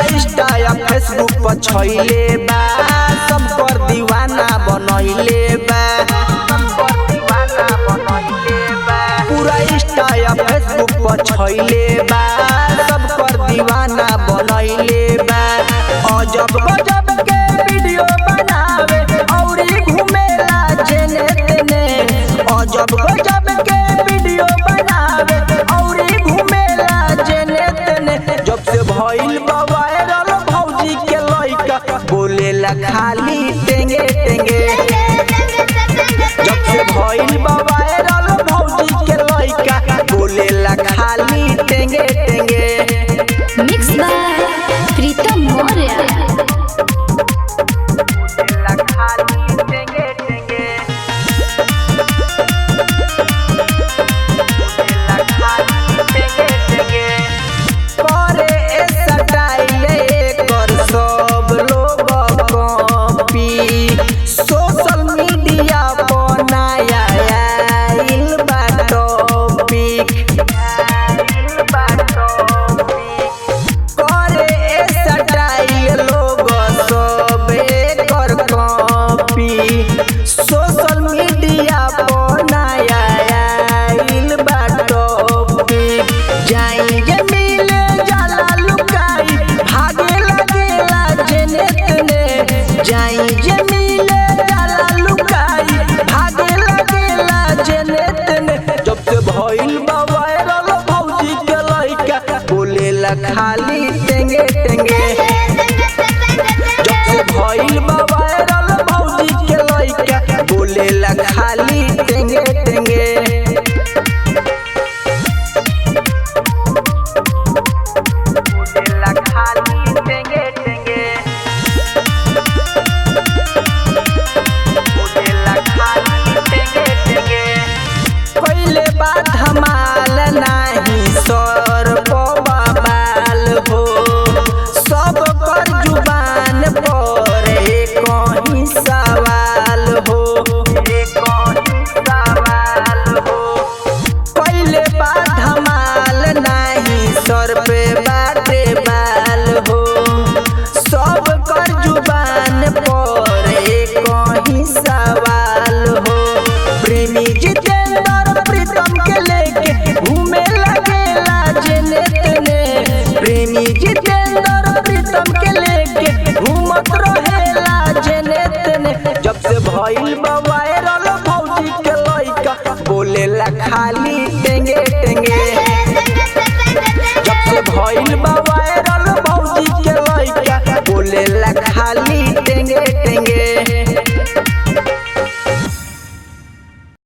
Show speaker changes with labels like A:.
A: Facebook पर छइले बा सब पर दीवाना बनइले बा पूरा इंस्टा या फेसबुक पर छइले बा सब पर दीवाना बनइले बा अजब गजब के वीडियो बनावे औरी घुमेला जेने तेने अजब गजब के वीडियो बनावे औरी घुमेला जेने तेने जब से भइल बा वायरल भौजी के लइका बोलेला खाली टेंगे टेंगे जब से भइल बा वायरल भौजी के लइका बोलेला खाली टेंगे टेंगे।
B: Mix by Pritam Maurya.
A: Social media पर नया आइल बा टॉपिक करे स्टाइल लोग सब एकर कॉपी सोशल मीडिया पर नया आइल बा टॉपिक जाएंगे मिले जाला लुकाई भागे लगेला जेने तेने जाएंगे जब से भइल बा वायरल भौजी के लइका बोलेला खाली टेंगे टेंगे जब से भइल बा वायरल भौजी के लइका बोलेला खाली टेंगे टेंगे। पहले बात हमाल नहीं सर बबाल हो सब पर जुबान पर कहीं सवाल हो पहले बात हमाल नहीं सर पे बाटे बाल हो सब पर जुबान पर कहीं सवाल हो प्रेमी जितेंद्र प्रीतम के लेके घूमे लगेला जेने तेने प्रेमी जितेंद्र प्रीतम के लेके घूमत रहेला जेने तेने जब से भइल बा वायरल भौजी के लइका बोलेला खाली टेंगे टेंगे